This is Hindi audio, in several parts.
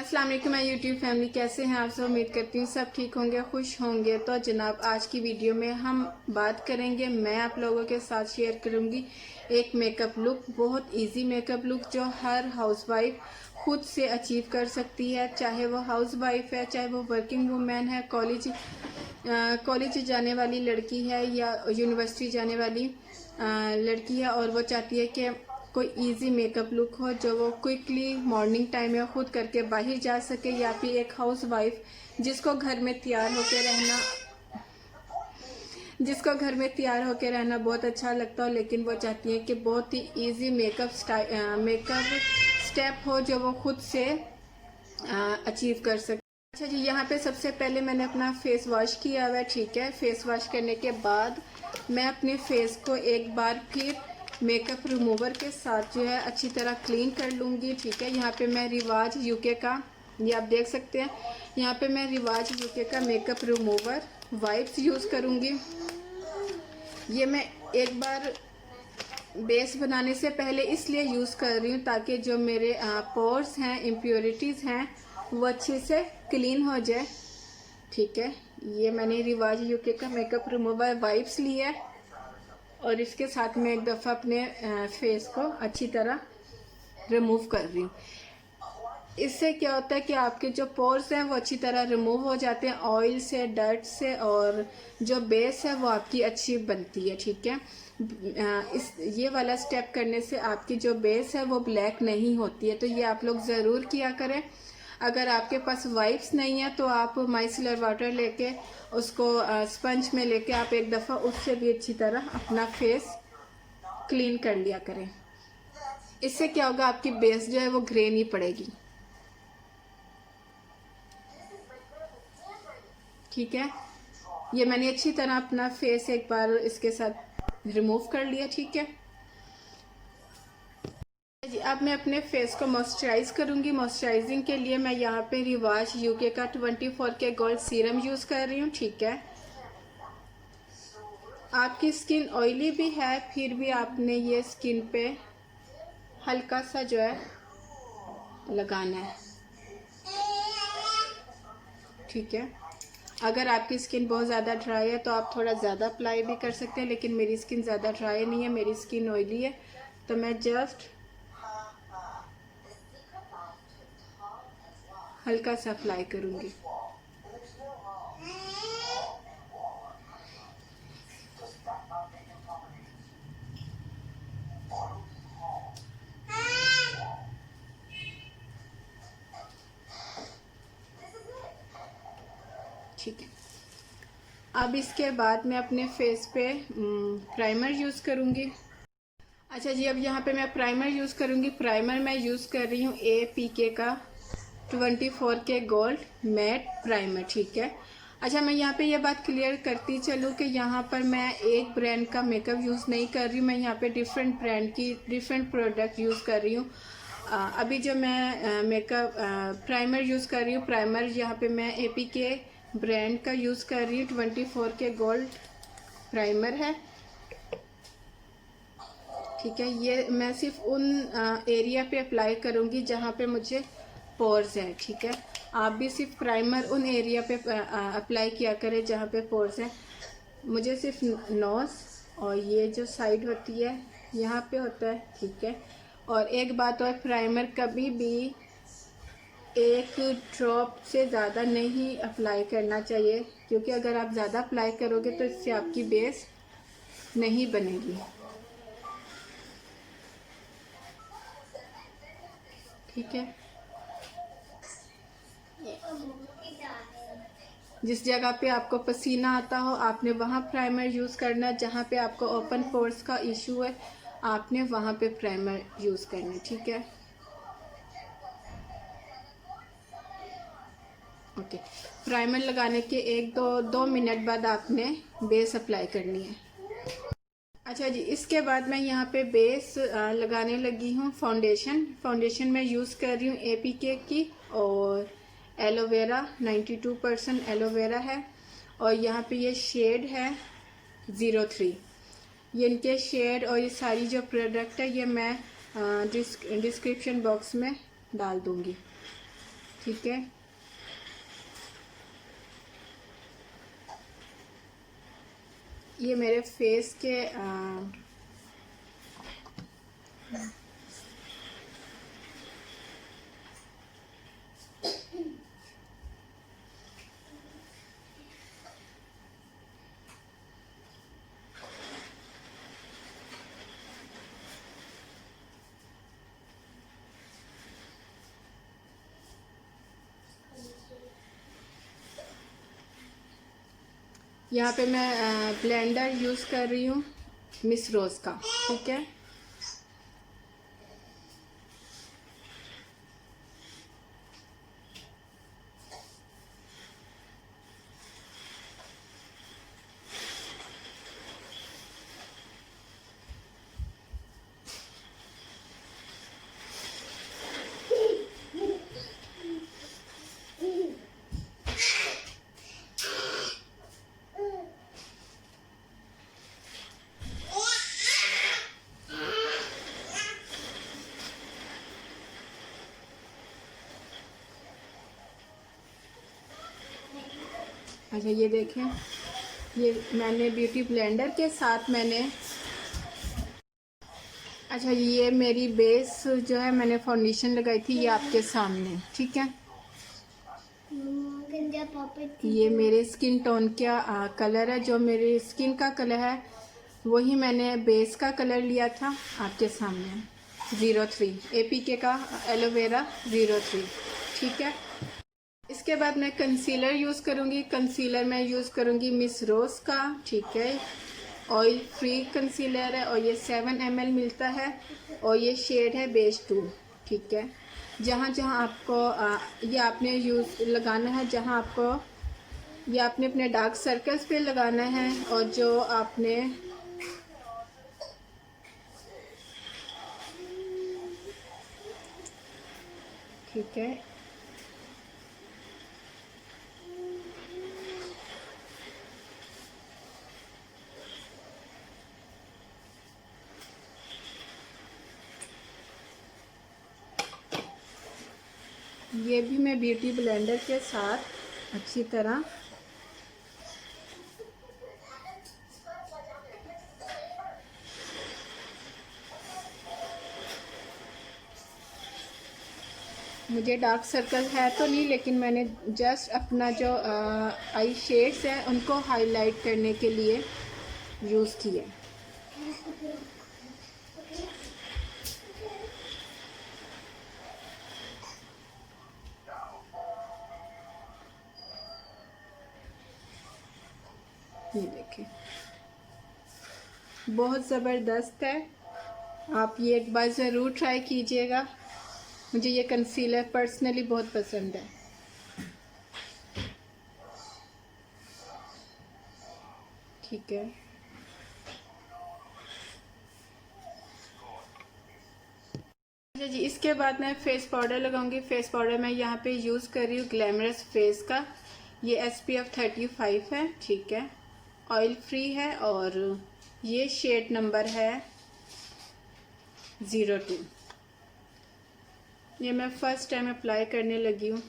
अस्सलाम वालेकुम माय यूट्यूब फैमिली, कैसे हैं आप सब। उम्मीद करती हूँ सब ठीक होंगे, खुश होंगे। तो जनाब, आज की वीडियो में हम बात करेंगे, मैं आप लोगों के साथ शेयर करूँगी एक मेकअप लुक, बहुत इजी मेकअप लुक जो हर हाउसवाइफ खुद से अचीव कर सकती है। चाहे वो हाउसवाइफ है, चाहे वो वर्किंग वूमेन है, कॉलेज जाने वाली लड़की है या यूनिवर्सिटी जाने वाली लड़की है और वो चाहती है कि कोई इजी मेकअप लुक हो जो वो क्विकली मॉर्निंग टाइम में खुद करके बाहर जा सके, या फिर एक हाउसवाइफ जिसको घर में तैयार होकर रहना बहुत अच्छा लगता हो, लेकिन वो चाहती है कि बहुत ही इजी मेकअप स्टेप हो जो वो खुद से अचीव कर सके। अच्छा जी, यहाँ पे सबसे पहले मैंने अपना फेस वॉश किया हुआ है। ठीक है, फेस वॉश करने के बाद मैं अपने फेस को एक बार फिर मेकअप रिमूवर के साथ जो है अच्छी तरह क्लीन कर लूँगी। ठीक है, यहाँ पे मैं रिवाज यूके का, ये आप देख सकते हैं, यहाँ पे मैं रिवाज यूके का मेकअप रिमूवर वाइप्स यूज़ करूँगी। ये मैं एक बार बेस बनाने से पहले इसलिए यूज़ कर रही हूँ ताकि जो मेरे पोर्स हैं, इम्प्योरिटीज़ हैं, वो अच्छे से क्लीन हो जाए। ठीक है, ये मैंने रिवाज यूके का मेकअप रिमूवर वाइप्स लिया है और इसके साथ में एक दफ़ा अपने फेस को अच्छी तरह रिमूव कर रही हूँ। इससे क्या होता है कि आपके जो पोर्स हैं वो अच्छी तरह रिमूव हो जाते हैं ऑयल से, डर्ट से, और जो बेस है वो आपकी अच्छी बनती है। ठीक है, ये वाला स्टेप करने से आपकी जो बेस है वो ब्लैक नहीं होती है, तो ये आप लोग ज़रूर किया करें। अगर आपके पास वाइप्स नहीं है तो आप माइसिलर वाटर लेके उसको स्पंज में लेके आप एक दफ़ा उससे भी अच्छी तरह अपना फेस क्लीन कर लिया करें। इससे क्या होगा, आपकी बेस जो है वो ग्रे नहीं पड़ेगी। ठीक है, ये मैंने अच्छी तरह अपना फेस एक बार इसके साथ रिमूव कर लिया। ठीक है जी, अब मैं अपने फेस को मॉइस्चराइज करूंगी। मॉइस्चराइजिंग के लिए मैं यहाँ पे रिवाज यूके का 24 के गोल्ड सीरम यूज़ कर रही हूँ। ठीक है, आपकी स्किन ऑयली भी है फिर भी आपने ये स्किन पे हल्का सा जो है लगाना है। ठीक है, अगर आपकी स्किन बहुत ज़्यादा ड्राई है तो आप थोड़ा ज़्यादा अप्लाई भी कर सकते हैं, लेकिन मेरी स्किन ज़्यादा ड्राई नहीं है, मेरी स्किन ऑयली है, तो मैं जस्ट हल्का सा अप्लाई करूँगी। ठीक है, अब इसके बाद मैं अपने फेस पे प्राइमर यूज़ करूँगी। अच्छा जी, अब यहाँ पे मैं प्राइमर यूज़ करूँगी। प्राइमर मैं यूज़ कर रही हूँ APK का 24 के गोल्ड मैट प्राइमर। ठीक है, अच्छा मैं यहाँ पे ये बात क्लियर करती चलूँ कि यहाँ पर मैं एक ब्रांड का मेकअप यूज़ नहीं कर रही हूँ, मैं यहाँ पे डिफरेंट ब्रांड की डिफरेंट प्रोडक्ट यूज़ कर रही हूँ। अभी जो मैं मेकअप प्राइमर यूज़ कर रही हूँ, प्राइमर यहाँ पे मैं APK ब्रांड का यूज़ कर रही हूँ। 24 के गोल्ड प्राइमर है। ठीक है, ये मैं सिर्फ उन एरिया पे अप्लाई करूँगी जहाँ पे मुझे पोर्स हैं। ठीक है, आप भी सिर्फ प्राइमर उन एरिया पे अप्लाई किया करें जहाँ पे पोर्स हैं। मुझे सिर्फ नोज़ और ये जो साइड होती है यहाँ पे होता है। ठीक है, और एक बात और, प्राइमर कभी भी एक ड्रॉप से ज़्यादा नहीं अप्लाई करना चाहिए, क्योंकि अगर आप ज़्यादा अप्लाई करोगे तो इससे आपकी बेस नहीं बनेगी। ठीक है, जिस जगह पे आपको पसीना आता हो आपने वहाँ प्राइमर यूज़ करना, जहाँ पे आपको ओपन पोर्स का इशू है आपने वहाँ पे प्राइमर यूज़ करना। ठीक है, ओके, प्राइमर लगाने के एक दो मिनट बाद आपने बेस अप्लाई करनी है। अच्छा जी, इसके बाद मैं यहाँ पे बेस लगाने लगी हूँ। फाउंडेशन मैं यूज़ कर रही हूँ APK की, और एलोवेरा 92% एलोवेरा है, और यहाँ पे ये शेड है 03। ये इनके शेड और ये सारी जो प्रोडक्ट है ये मैं डिस्क्रिप्शन बॉक्स में डाल दूँगी। ठीक है। ये मेरे फेस के यहाँ पे मैं ब्लेंडर यूज़ कर रही हूँ मिस रोज़ का, ठीक है। अच्छा ये देखें, ये मैंने ब्यूटी ब्लेंडर के साथ मैंने, अच्छा ये मेरी बेस जो है मैंने फाउंडेशन लगाई थी, ये आपके सामने, ठीक है। ये मेरे स्किन टोन का कलर है, जो मेरी स्किन का कलर है वही मैंने बेस का कलर लिया था, आपके सामने 03 APK का एलोवेरा 03, ठीक है। इसके बाद मैं कंसीलर यूज़ करूँगी। कंसीलर मैं यूज़ करूँगी मिस रोज़ का, ठीक है। ऑयल फ्री कंसीलर है और ये 7 ml मिलता है और ये शेड है बेज 2, ठीक है। जहाँ जहाँ आपको ये आपने यूज़ लगाना है, जहाँ आपको ये आपने अपने डार्क सर्कल्स पे लगाना है और जो आपने ठीक है। ये भी मैं ब्यूटी ब्लेंडर के साथ अच्छी तरह मुझे डार्क सर्कल है तो नहीं, लेकिन मैंने जस्ट अपना जो आई शेड्स हैं उनको हाईलाइट करने के लिए यूज़ किए। ये देखिए बहुत ज़बरदस्त है, आप ये एक बार ज़रूर ट्राई कीजिएगा। मुझे ये कंसीलर पर्सनली बहुत पसंद है। ठीक है, अच्छा जी, इसके बाद मैं फेस पाउडर लगाऊंगी। फेस पाउडर मैं यहाँ पे यूज़ कर रही हूँ ग्लैमरस फेस का, ये SPF 35 है, ठीक है। ऑयल फ्री है और ये शेड नंबर है 02। ये मैं फर्स्ट टाइम अप्लाई करने लगी हूँ।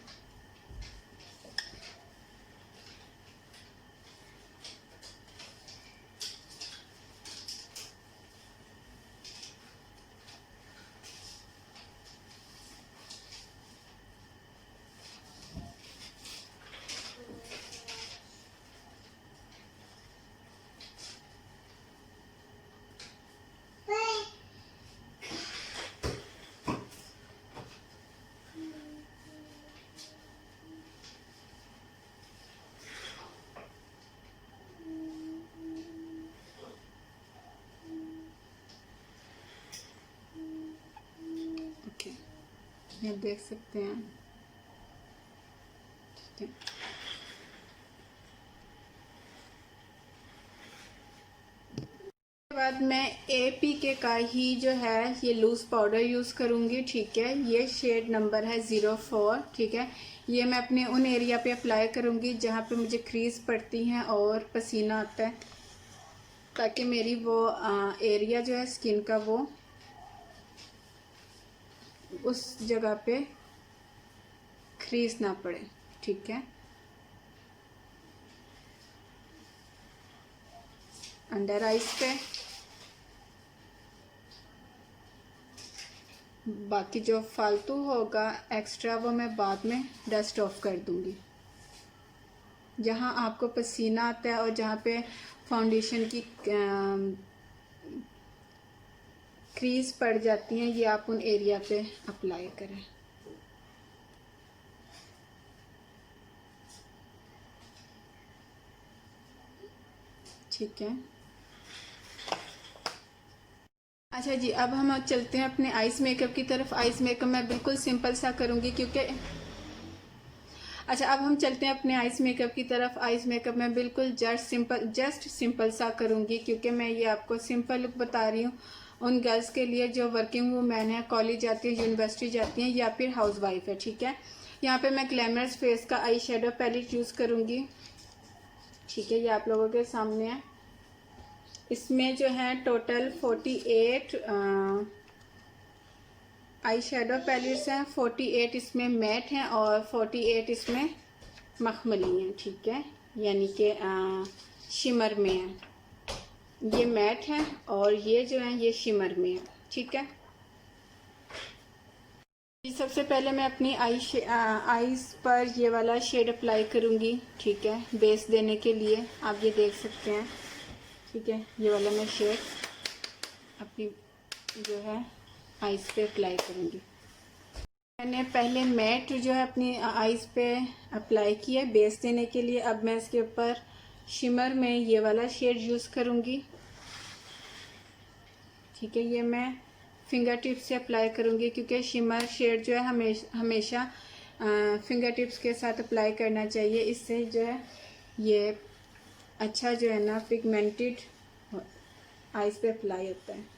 ओके, ये देख सकते हैं, ठीक है। बाद मैं APK का ही जो है ये लूज़ पाउडर यूज़ करूँगी, ठीक है। ये शेड नंबर है 04, ठीक है। ये मैं अपने उन एरिया पे अप्लाई करूँगी जहाँ पे मुझे क्रीज पड़ती हैं और पसीना आता है, ताकि मेरी वो एरिया जो है स्किन का वो उस जगह पे क्रीज ना पड़े। ठीक है, अंडर आइज पे। बाकी जो फालतू होगा एक्स्ट्रा वो मैं बाद में डस्ट ऑफ कर दूंगी। जहाँ आपको पसीना आता है और जहाँ पे फाउंडेशन की क्रीज पड़ जाती हैं, ये आप उन एरिया पे अप्लाई करें। ठीक है, अच्छा जी, अब हम चलते हैं अपने आइस मेकअप की तरफ। आइस मेकअप मैं बिल्कुल सिंपल सा करूँगी क्योंकि अच्छा, अब हम चलते हैं अपने आइस मेकअप की तरफ। आइस मेकअप मैं बिल्कुल जस्ट सिंपल सा करूँगी क्योंकि मैं ये आपको सिंपल लुक बता रही हूँ उन गर्ल्स के लिए जो वर्किंग वूमेन है, कॉलेज जाती है, यूनिवर्सिटी जाती हैं या फिर हाउस वाइफ है। ठीक है, यहाँ पे मैं ग्लैमरस फेस का आई शेडो पैलेट यूज़ करूँगी। ठीक है, ये आप लोगों के सामने है। इसमें जो है टोटल 48 आई शेडो पैलेट्स हैं। 48 इसमें मैट हैं और 48 इसमें मखमली हैं। ठीक है, यानी कि शिमर में है। ये मैट हैं और ये जो है ये शिमर में है। ठीक है, सबसे पहले मैं अपनी आईज पर ये वाला शेड अप्लाई करूँगी। ठीक है, बेस देने के लिए आप ये देख सकते हैं। ठीक है, ये वाला मैं शेड अपनी जो है आईज पे अप्लाई करूँगी। मैंने पहले मैट जो है अपनी आईज पे अप्लाई किया बेस देने के लिए। अब मैं इसके ऊपर शिमर में ये वाला शेड यूज़ करूँगी। ठीक है, ये मैं फिंगर टिप्स से अप्लाई करूँगी क्योंकि शिमर शेड जो है हमेशा फिंगर टिप्स के साथ अप्लाई करना चाहिए। इससे जो है ये अच्छा जो है ना पिगमेंटेड आईज पे अप्लाई होता है।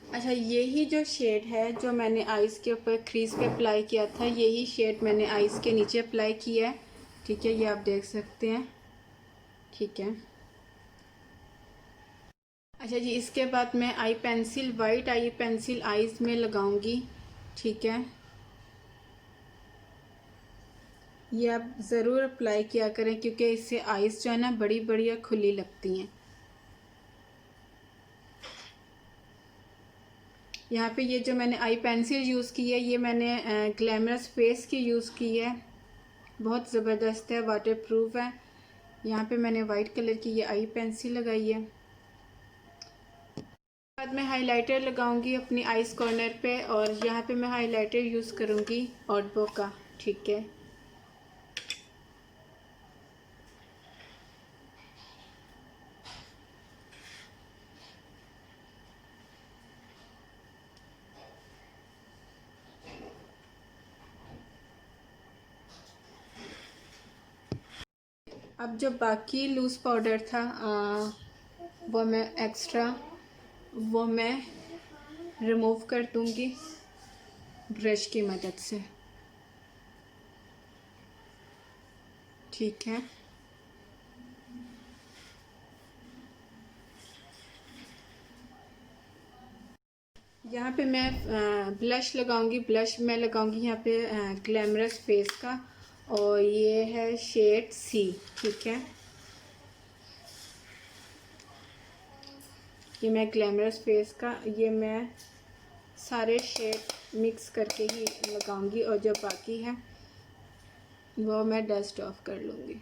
अच्छा, यही जो शेड है जो मैंने आईज के ऊपर क्रीज पे अप्लाई किया था, यही शेड मैंने आईज के नीचे अप्लाई किया है। ठीक है, ये आप देख सकते हैं। ठीक है, अच्छा जी, इसके बाद मैं आई पेंसिल वाइट आई पेंसिल आईज में लगाऊंगी। ठीक है, ये आप ज़रूर अप्लाई किया करें क्योंकि इससे आईज जो है ना बड़ी बड़ी और खुली लगती हैं। यहाँ पे ये जो मैंने आई पेंसिल यूज़ की है ये मैंने ग्लैमरस फेस की यूज़ की है। बहुत ज़बरदस्त है, वाटर प्रूफ है। यहाँ पे मैंने वाइट कलर की ये आई पेंसिल लगाई है। बाद में हाइलाइटर लगाऊंगी अपनी आईज कॉर्नर पे और यहाँ पे मैं हाइलाइटर यूज़ करूँगी ऑडबो का। ठीक है, अब जो बाकी लूज़ पाउडर था वो मैं एक्स्ट्रा वो मैं रिमूव कर दूँगी ब्रश की मदद से। ठीक है, यहाँ पे मैं ब्लश लगाऊंगी। ब्लश मैं लगाऊंगी यहाँ पे ग्लैमरस फेस का और ये है शेड सी। ठीक है, ये मैं ग्लैमरस फेस का ये मैं सारे शेड मिक्स करके ही लगाऊंगी और जो बाकी है वो मैं डस्ट ऑफ कर लूँगी।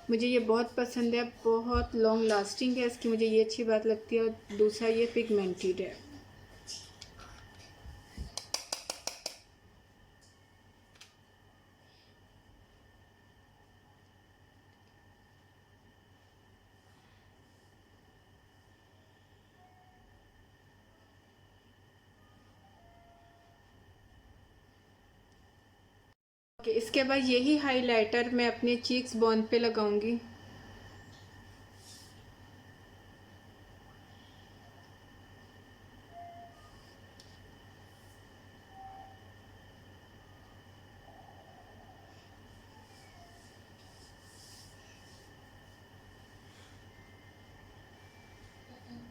मुझे ये बहुत पसंद है, बहुत लॉन्ग लास्टिंग है इसकी, मुझे ये अच्छी बात लगती है। और दूसरा ये पिगमेंटेड है। ओके, इसके बाद यही हाइलाइटर मैं अपने चीक्स बोन पे लगाऊंगी।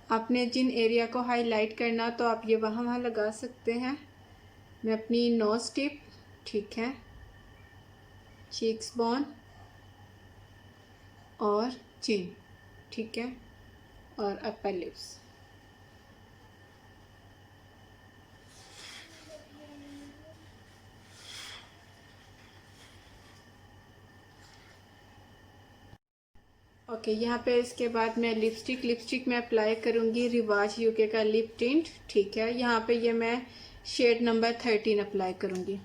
आपने जिन एरिया को हाईलाइट करना तो आप ये वहाँ लगा सकते हैं। मैं अपनी नोज टिप, ठीक है, चीक्स बोन और चिन, ठीक है, और अपर लिप्स। ओके, यहाँ पे इसके बाद मैं लिपस्टिक में अप्लाई करूँगी रिवाज यूके का लिप टिंट, ठीक है। यहाँ पे ये मैं शेड नंबर 13 अप्लाई करूँगी।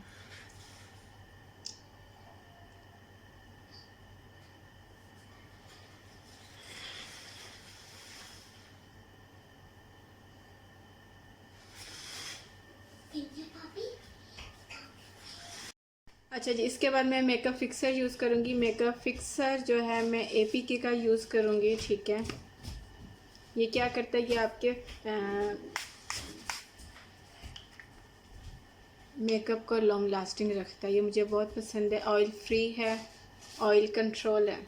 अच्छा जी, इसके बाद मैं मेकअप फिक्सर यूज़ करूँगी। मेकअप फिक्सर जो है मैं एपीके का यूज़ करूँगी, ठीक है। ये क्या करता है, ये आपके मेकअप को लॉन्ग लास्टिंग रखता है। ये मुझे बहुत पसंद है, ऑयल फ्री है, ऑयल कंट्रोल है।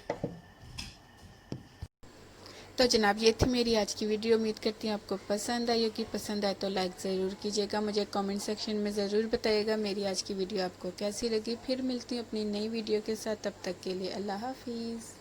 तो जनाब, ये थी मेरी आज की वीडियो। उम्मीद करती हूँ आपको पसंद आई होगी। पसंद आए तो लाइक ज़रूर कीजिएगा। मुझे कमेंट सेक्शन में ज़रूर बताइएगा मेरी आज की वीडियो आपको कैसी लगी। फिर मिलती हूँ अपनी नई वीडियो के साथ, तब तक के लिए अल्लाह हाफिज़।